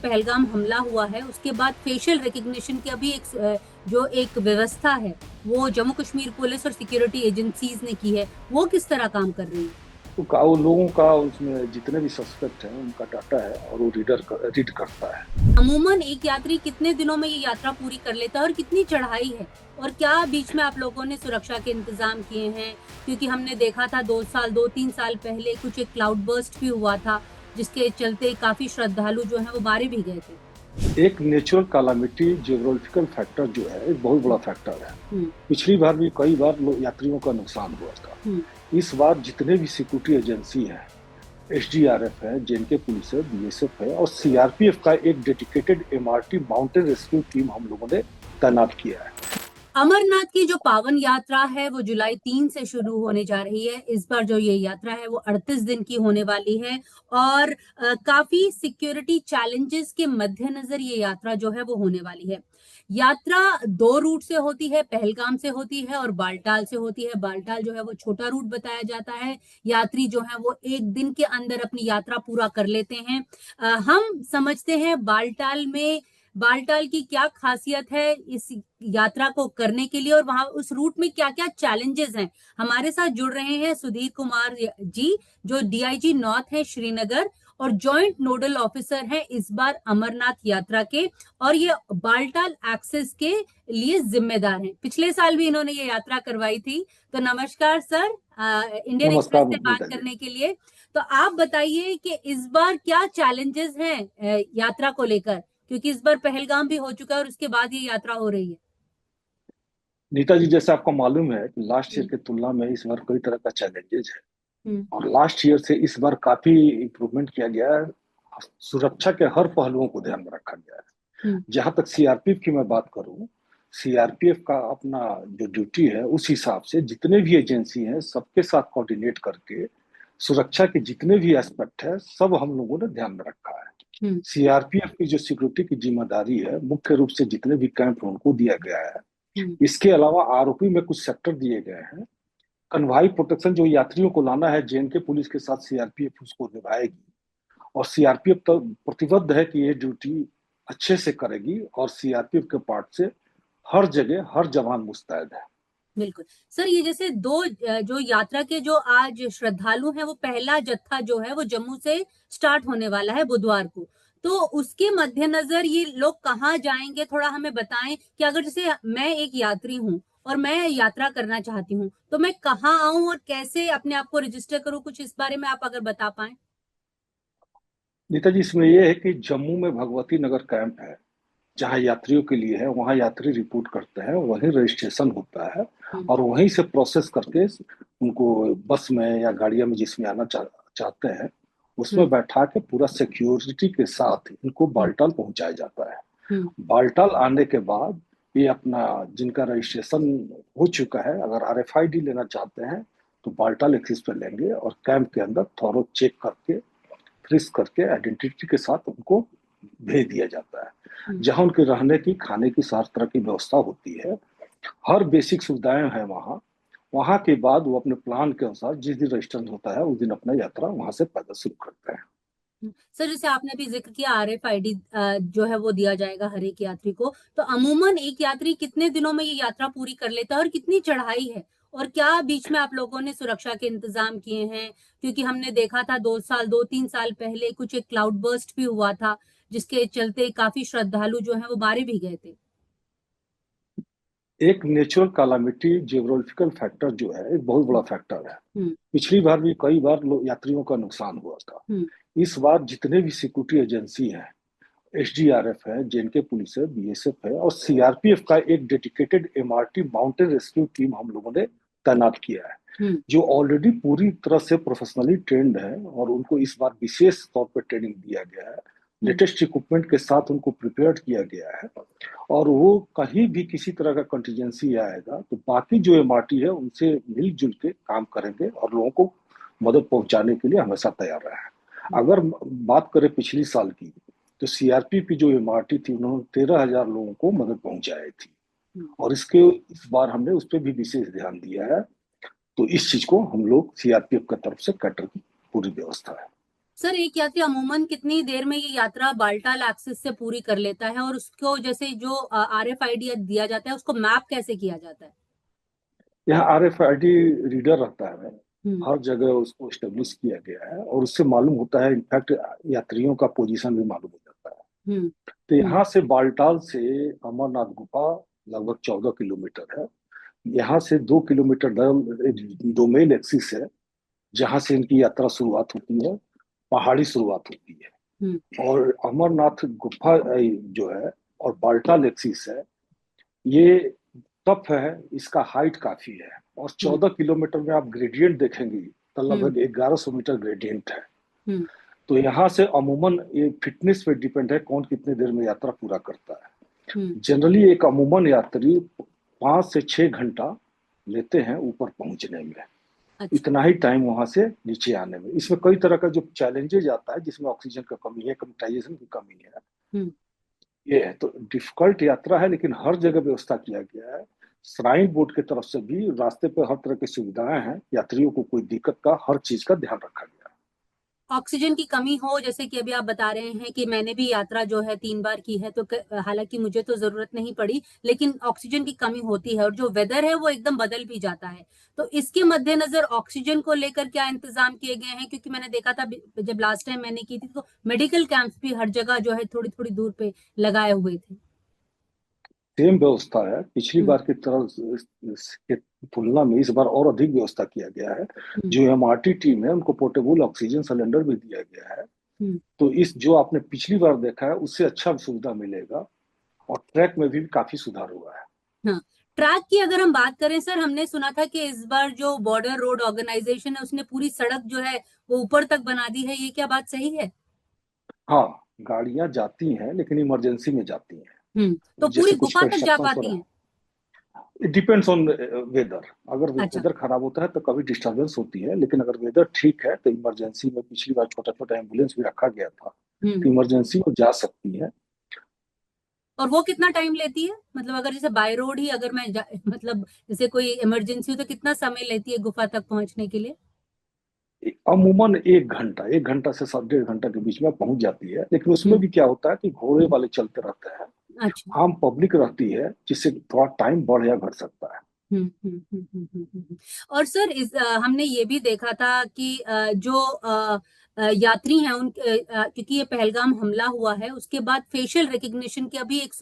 पहलगाम हमला हुआ है उसके बाद फेशियल रिकग्निशन की अभी जो एक व्यवस्था है वो जम्मू कश्मीर पुलिस और सिक्योरिटी एजेंसीज ने की है, वो किस तरह काम कर रही है? तो वो लोगों का उसमें जितने भी सस्पेक्ट हैं उनका डाटा है और वो रीड करता है। अमूमन एक यात्री कितने दिनों में ये यात्रा पूरी कर लेता है और कितनी चढ़ाई है? और क्या बीच में आप लोगों ने सुरक्षा के इंतजाम किए हैं? क्योंकि हमने देखा था 2-3 साल पहले कुछ एक क्लाउड बर्स्ट भी हुआ था, जिसके चलते काफी श्रद्धालु जो हैं वो मारे भी गए थे। एक नेचुरल कालामिटी जियोग्राफिकल फैक्टर जो है एक बहुत बड़ा फैक्टर है। पिछली बार भी कई बार यात्रियों का नुकसान हुआ था। इस बार जितने भी सिक्योरिटी एजेंसी है, एसडीआरएफ है, जेएनके पुलिस है, बीएसएफ है और सीआरपीएफ का एक dedicated MRT mountain rescue team हम लोगों ने तैनात किया है। अमरनाथ की जो पावन यात्रा है वो जुलाई 3 से शुरू होने जा रही है। इस बार जो ये यात्रा है वो 38 दिन की होने वाली है और काफी सिक्योरिटी चैलेंजेस के मद्देनजर ये यात्रा जो है वो होने वाली है। यात्रा 2 रूट से होती है, पहलगाम से होती है और बालटाल से होती है। बालटाल जो है वो छोटा रूट बताया जाता है। यात्री जो है वो एक दिन के अंदर अपनी यात्रा पूरा कर लेते हैं। हम समझते हैं बालटाल की क्या खासियत है इस यात्रा को करने के लिए और वहां उस रूट में क्या क्या चैलेंजेस हैं। हमारे साथ जुड़ रहे हैं सुधीर कुमार जी, जो डीआईजी नॉर्थ है श्रीनगर और जॉइंट नोडल ऑफिसर हैं इस बार अमरनाथ यात्रा के, और ये बालटाल एक्सेस के लिए जिम्मेदार हैं। पिछले साल भी इन्होंने ये यात्रा करवाई थी। तो नमस्कार सर, इंडियन एक्सप्रेस नमस्कार से बात नीता जी। करने के लिए। तो आप बताइए कि इस बार क्या चैलेंजेस हैं यात्रा को लेकर, क्योंकि इस बार पहलगाम भी हो चुका है और उसके बाद ये यात्रा हो रही है। नीता जी, जैसे आपको मालूम है कि लास्ट ईयर हम्म। की तुलना में इस बार कई तरह का चैलेंजेस है हम्म। और लास्ट ईयर से इस बार काफी इम्प्रूवमेंट किया गया है। सुरक्षा के हर पहलुओं को ध्यान में रखा गया है। हम्म। जहां तक सीआरपीएफ की मैं बात करूं, सीआरपीएफ का अपना जो ड्यूटी है उस हिसाब से जितने भी एजेंसी हैं सबके साथ कोऑर्डिनेट करके सुरक्षा के जितने भी एस्पेक्ट है सब हम लोगों ने ध्यान में रखा है। हम्म। सीआरपीएफ की जो सिक्योरिटी की जिम्मेदारी है मुख्य रूप से जितने भी कैंप हैं उनको दिया गया है। हम्म। इसके अलावा आरओपी में कुछ सेक्टर दिए गए हैं। कन्वाई प्रोटेक्शन जो यात्रियों को लाना है जेएनके पुलिस के साथ सीआरपीएफ उसको निभाएगी और सीआरपीएफ तो प्रतिबद्ध है कि ये ड्यूटी अच्छे से करेगी और सीआरपीएफ के पार्ट से हर जगह हर जवान मुस्तैद है। बिल्कुल सर, ये जैसे जो यात्रा के जो आज श्रद्धालु हैं वो पहला जत्था जो है वो जम्मू से स्टार्ट होने वाला है बुधवार को। तो उसके मद्देनजर ये लोग कहाँ जाएंगे, थोड़ा हमें बताएं कि अगर जैसे मैं एक यात्री हूँ और मैं यात्रा करना चाहती हूँ तो मैं कहाँ आऊं और कैसे अपने आप को रजिस्टर करूं, कुछ इस बारे में आप अगर बता पाए। नेताजी, इसमें यह है कि जम्मू में भगवती नगर कैंप है जहाँ यात्रियों के लिए है। वहाँ यात्री रिपोर्ट करते हैं, वहीं रजिस्ट्रेशन होता है हम्म। और वहीं से प्रोसेस करके उनको बस में या गाड़ियों में जिसमें आना चाहते हैं उसमें हम्म। बैठा के पूरा सिक्योरिटी के साथ इनको हम्म। बालटाल पहुंचाया जाता है। हम्म। बालटाल आने के बाद ये अपना जिनका रजिस्ट्रेशन हो चुका है अगर आरएफआईडी लेना चाहते हैं तो बालटाल एक्सिस पे लेंगे और कैंप के अंदर थॉरो चेक करके फ्रीज करके आइडेंटिटी के साथ उनको भेज दिया जाता है, हम्म। जहां उनके रहने की खाने की हर तरह की व्यवस्था होती है। हर बेसिक सुविधाएं हैं वहाँ। वहां के बाद वो अपने प्लान के अनुसार जिस दिन रजिस्ट्रेशन होता है उस दिन अपना यात्रा वहां से पैदल शुरू करते हैं। सर, जैसे आपने अभी जिक्र किया आरएफआईडी जो है वो दिया जाएगा हर एक यात्री को, तो अमूमन एक यात्री कितने दिनों में ये यात्रा पूरी कर लेता है और कितनी चढ़ाई है? और क्या बीच में आप लोगों ने सुरक्षा के इंतजाम किए हैं? क्योंकि हमने देखा था 2-3 साल पहले कुछ एक क्लाउड बर्स्ट भी हुआ था, जिसके चलते काफी श्रद्धालु जो है वो मारे भी गए थे। एक नेचुरल कालामिटी जियोग्राफिकल फैक्टर जो है एक बहुत बड़ा फैक्टर है। हम्म। पिछली बार भी कई बार यात्रियों का नुकसान हुआ था। हम्म। इस बार जितने भी सिक्योरिटी एजेंसी हैं, एसडीआरएफ है, जेएनके पुलिस है, बीएसएफ है और सीआरपीएफ का एक dedicated MRT mountain rescue team हम लोगों ने तैनात किया है, हम्म। जो ऑलरेडी पूरी तरह से प्रोफेशनली ट्रेंड है और उनको इस बार विशेष तौर पर ट्रेनिंग दिया गया है। हम्म। लेटेस्ट इक्विपमेंट के साथ उनको प्रिपेयर किया गया है और वो कहीं भी किसी तरह का कंटीजेंसी आएगा तो बाकी जो एमआरटी है उनसे मिलजुल के काम करेंगे और लोगों को मदद पहुंचाने के लिए हमेशा तैयार रहे हैं। अगर बात करें पिछली साल की तो सीआरपी की जो एमआरटी थी उन्होंने 13,000 लोगों को मदद पहुंचाई थी हम्म। और इस बार हमने उस पर भी विशेष ध्यान दिया है। तो इस चीज को हम लोग सीआरपीएफ की तरफ से कटर की पूरी व्यवस्था है। सर एक यात्री अमूमन कितनी देर में ये यात्रा बाल्टाल एक्सिस से पूरी कर लेता है, और उसको जैसे जो RFID दिया जाता है उसको मैप कैसे किया जाता है? यहाँ RFID रीडर रहता है, हम्म। हर जगह उसको स्टेब्लिश किया गया है और उससे मालूम होता है, इनफैक्ट यात्रियों का पोजीशन भी मालूम हो जाता है। हम्म। तो हम्म। यहाँ से बालटाल से अमरनाथ गुफा लगभग 14 किलोमीटर है। यहाँ से 2 किलोमीटर डोमेन एक्सिस है, जहाँ से इनकी यात्रा शुरुआत होती है, पहाड़ी शुरुआत होती है। हम्म। और अमरनाथ गुफा जो है और बाल्टाल एक्सिस है, ये टफ है, इसका हाइट काफी है। और हम्म। 14 किलोमीटर में आप ग्रेडियंट देखेंगे तो हम्म। लगभग 1100 मीटर ग्रेडियंट है। हम्म। तो यहाँ से अमूमन ये फिटनेस पे डिपेंड है, कौन कितने देर में यात्रा पूरा करता है। हम्म। जनरली एक अमूमन यात्री 5 से 6 घंटा लेते हैं ऊपर पहुंचने में। अच्छा। इतना ही टाइम वहां से नीचे आने में। इसमें कई तरह का जो चैलेंजेज आता है, जिसमें ऑक्सीजन का कमी है, कम्युटाइजेशन की कमी है, हम्म। ये है। तो डिफिकल्ट यात्रा है, लेकिन हर जगह व्यवस्था किया गया है। श्राइन बोर्ड की तरफ से भी रास्ते पर हर तरह की सुविधाएं हैं, यात्रियों को कोई दिक्कत का हर चीज का ध्यान रखा गया है। ऑक्सीजन की कमी हो, जैसे कि अभी आप बता रहे हैं कि मैंने भी यात्रा जो है 3 बार की है, तो हालांकि मुझे तो जरूरत नहीं पड़ी, लेकिन ऑक्सीजन की कमी होती है और जो वेदर है वो एकदम बदल भी जाता है। तो इसके मद्देनजर ऑक्सीजन को लेकर क्या इंतजाम किए गए हैं? क्योंकि मैंने देखा था जब लास्ट टाइम मैंने की थी तो मेडिकल कैंप्स भी हर जगह जो है थोड़ी थोड़ी दूर पे लगाए हुए थे। सेम व्यवस्था है, पिछली हम्म। बार की तरह के तुलना में इस बार और अधिक व्यवस्था किया गया है। हम्म। जो MRT टीम है, उनको पोर्टेबल ऑक्सीजन सिलेंडर भी दिया गया है। हम्म। तो इस जो आपने पिछली बार देखा है उससे अच्छा सुविधा मिलेगा। और ट्रैक में भी काफी सुधार हुआ है। हाँ। ट्रैक की अगर हम बात करें सर, हमने सुना था कि इस बार जो बॉर्डर रोड ऑर्गेनाइजेशन है उसने पूरी सड़क जो है वो ऊपर तक बना दी है, ये क्या बात सही है? हाँ, गाड़ियां जाती हैं लेकिन इमरजेंसी में जाती हैं। तो पूरी जैसे कुछ गुफा तक जा कंस्ट्रक्शन हो पाती रहा हैं? है, इट डिपेंड्स ऑन वेदर। अगर अच्छा। वेदर खराब होता है तो कभी डिस्टरबेंस होती है, लेकिन अगर वेदर ठीक है तो इमरजेंसी में पिछली बार छोटा छोटा एम्बुलेंस भी रखा गया था, हम्म। तो इमरजेंसी में जा सकती है। और वो कितना टाइम लेती है? मतलब अगर जैसे बाय रोड ही अगर मैं मतलब जैसे कोई इमरजेंसी हो तो कितना समय लेती है गुफा तक पहुंचने के लिए? अमूमन 1 घंटा से 1.5 घंटा के बीच में पहुंच जाती है। लेकिन उसमें हम्म। भी क्या होता है कि घोड़े वाले चलते रहते हैं, अच्छा। आम पब्लिक रहती है, जिससे थोड़ा टाइम बढ़ या घट सकता है। और सर हमने ये भी देखा था कि जो यात्री हैं क्योंकि ये पहलगाम हमला हुआ है उसके बाद फेशियल रिकग्निशन की अभी एक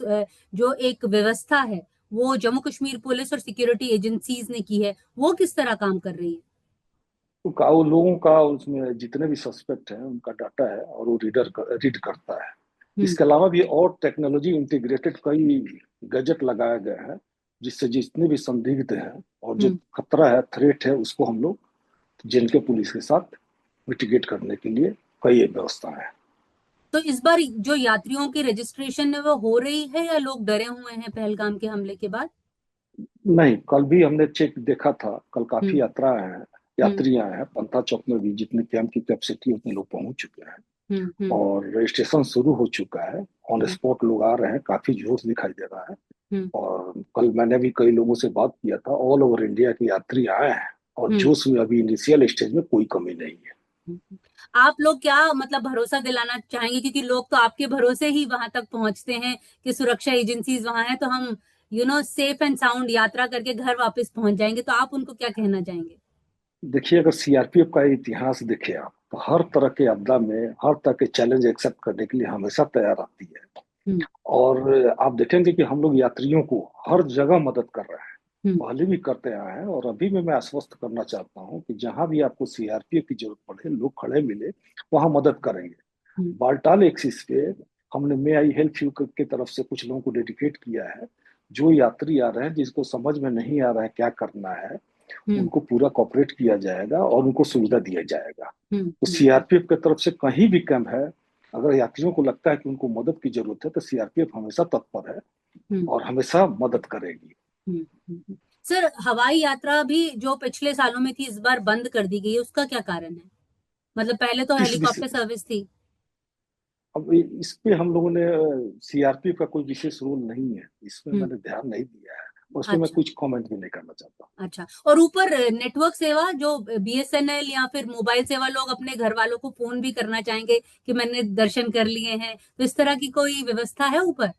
जो एक व्यवस्था है वो जम्मू कश्मीर पुलिस और सिक्योरिटी एजेंसीज ने की है, वो किस तरह काम कर रही है? तो वो लोगों का उसमें जितने भी सस्पेक्ट हैं उनका डाटा है और वो रीड करता है। हम्म। इसके अलावा भी और टेक्नोलॉजी इंटीग्रेटेड कई गैजेट लगाए गए हैं, जिससे जितने भी संदिग्ध हैं और जो हम्म। खतरा है, थ्रेट है, उसको हम लोग जेल पुलिस के साथ मिटिगेट करने के लिए कई व्यवस्था है। तो इस बार जो यात्रियों की रजिस्ट्रेशन है वो हो रही है या लोग डरे हुए हैं पहलगाम के हमले के बाद? नहीं, कल भी हमने चेक देखा था, कल काफी हम्म। यात्रा है, हम्म। यात्री आए हैं। पंथा चौक में भी जितने कैंप की कैपेसिटी उतने लोग पहुंच चुके हैं हम्म। हम्म। और रजिस्ट्रेशन शुरू हो चुका है। On hmm. स्पॉट लोग आ रहे हैं, काफी जोश दिखाई दे रहा है। हम्म। और कल मैंने भी कई लोगों से बात किया था, ऑल ओवर इंडिया के यात्री आए हैं और हम्म। जोश में अभी इनिशियल स्टेज में कोई कमी नहीं है। हम्म। आप लोग क्या मतलब भरोसा दिलाना चाहेंगे, क्योंकि लोग तो आपके भरोसे ही वहां तक पहुंचते हैं कि सुरक्षा एजेंसीज वहां है तो हम सेफ एंड साउंड यात्रा करके घर वापस पहुंच जाएंगे, तो आप उनको क्या कहना चाहेंगे? देखिए, अगर CRPF का इतिहास देखे आप, तो हर तरह के आपदा में, हर तरह के चैलेंज एक्सेप्ट करने के लिए हमेशा तैयार रहती है। हम्म। और आप देखेंगे कि हम लोग यात्रियों को हर जगह मदद कर रहे हैं, हम्म। पहले भी करते आए हैं और अभी भी मैं आश्वस्त करना चाहता हूं कि जहां भी आपको CRPF की जरूरत पड़े, लोग खड़े मिले, वहां मदद करेंगे। हम्म। बाल्टाल एक्सिस पे हमने मे आई हेल्प यू की तरफ से कुछ लोगों को डेडिकेट किया है। जो यात्री आ रहे हैं, जिसको समझ में नहीं आ रहा है क्या करना है, हम्म। उनको पूरा कॉपरेट किया जाएगा और उनको सुविधा दिया जाएगा। हम्म। तो हम्म। CRPF की तरफ से कहीं भी कैंप है, अगर यात्रियों को लगता है कि उनको मदद की जरूरत है, तो CRPF हमेशा तत्पर है हम्म। और हमेशा मदद करेगी। हम्म। सर हवाई यात्रा भी जो पिछले सालों में थी इस बार बंद कर दी गई है, उसका क्या कारण है? मतलब पहले तो इस विषय हेलीकॉप्टर सर्विस थी। अब इस पे हम लोगों ने CRPF का कोई विशेष रोल नहीं है, इसमें हम्म। मैंने ध्यान नहीं दिया है। उसमें मैं अच्छा कुछ कमेंट भी नहीं करना चाहता। अच्छा। और ऊपर नेटवर्क सेवा जो बीएसएनएल या फिर मोबाइल सेवा, लोग अपने घर वालों को फोन भी करना चाहेंगे कि मैंने दर्शन कर लिए हैं, तो इस तरह की कोई व्यवस्था है ऊपर?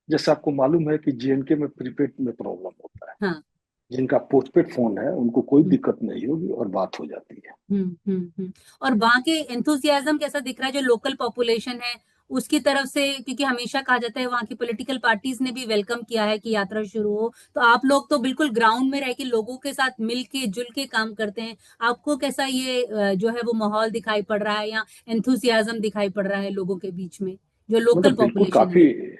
जैसे आपको मालूम है कि जेएनके में प्रीपेड में प्रॉब्लम होता है, हाँ। जिनका पोस्टपेड फोन है उनको कोई हम्म दिक्कत नहीं होगी और बात हो जाती है। और वहाँ के एंथुसियाज्म कैसा दिख रहा है जो लोकल पॉपुलेशन है उसकी तरफ से? क्योंकि हमेशा कहा जाता है वहाँ की पॉलिटिकल पार्टीज ने भी वेलकम किया है कि यात्रा शुरू हो, तो आप लोग तो बिल्कुल ग्राउंड में रह के लोगों के साथ मिल के जुल के काम करते हैं, आपको कैसा ये जो है वो माहौल दिखाई पड़ रहा है या एंथुसियाज्म दिखाई पड़ रहा है लोगों के बीच में, जो लोकल मतलब बिल्कुल पॉपुलेशन काफी है?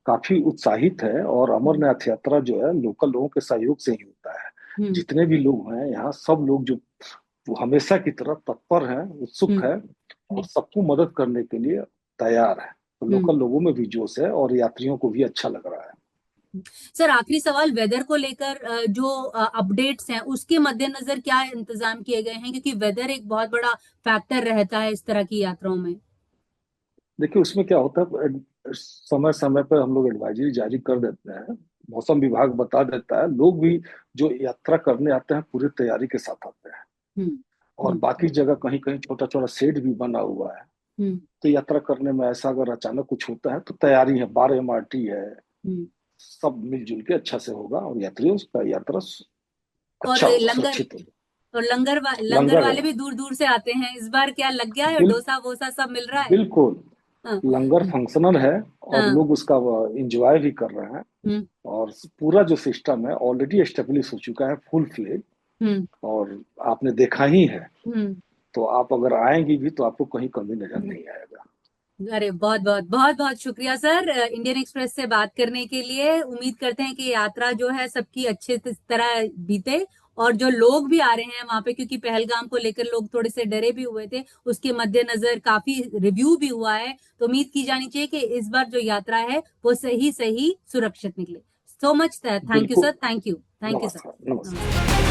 काफी उत्साहित है, और हम्म अमरनाथ यात्रा जो है लोकल लोगों के सहयोग से ही होता है। हम्म जितने भी लोग हैं यहाँ, सब लोग जो वो हमेशा की तरह तत्पर हैं, उत्सुक हम्म है और हम्म सबको मदद करने के लिए तैयार है। तो हम्म। लोकल लोगों में भी जोश है और यात्रियों को भी अच्छा लग रहा है। सर आखिरी सवाल, वेदर को लेकर जो अपडेट्स हैं उसके मद्देनजर क्या इंतजाम किए गए हैं, क्योंकि वेदर एक बहुत बड़ा फैक्टर रहता है इस तरह की यात्राओं में? देखिए उसमें क्या होता है, समय समय पर हम लोग एडवाइजरी जारी कर देते हैं, मौसम विभाग बता देता है। लोग भी जो यात्रा करने आते हैं पूरी तैयारी के साथ आते हैं, हम्म और बाकी जगह कहीं कहीं छोटा छोटा शेड भी बना हुआ है। हम्म तो यात्रा करने में ऐसा अगर अचानक कुछ होता है तो तैयारी है, 12 MRT है, हम्म। सब मिलजुल के अच्छा से होगा और यात्रियों का यात्रा और अच्छा होगा, लंगर, सुरक्षित होगा। और लंगर लंगर, वाले भी दूर दूर से आते हैं, इस बार क्या लग गया है? बिल, डोसा वोसा सब मिल रहा है? बिल्कुल हाँ लंगर फंक्शनल है, और हाँ। लोग उसका इंजॉय भी कर रहे हैं। हम्म और पूरा जो सिस्टम है ऑलरेडी एस्टेब्लिश हो चुका है, फुल फ्लेज। हम्म और आपने देखा ही है, हम्म। तो आप अगर आएंगी भी तो आपको कहीं कमी नजर नहीं आएगा। अरे बहुत बहुत बहुत बहुत शुक्रिया सर, इंडियन एक्सप्रेस से बात करने के लिए। उम्मीद करते हैं कि यात्रा जो है सबकी अच्छे तरह बीते, और जो लोग भी आ रहे हैं वहां पे, क्योंकि पहलगाम को लेकर लोग थोड़े से डरे भी हुए थे, उसके मद्देनजर काफी रिव्यू भी हुआ है, तो उम्मीद की जानी चाहिए कि इस बार जो यात्रा है वो सही सही सुरक्षित निकले। सो मच, थैंक यू बिल्कुल। सर, थैंक यू नमस्कार, सर। नमस्कार। नमस्कार।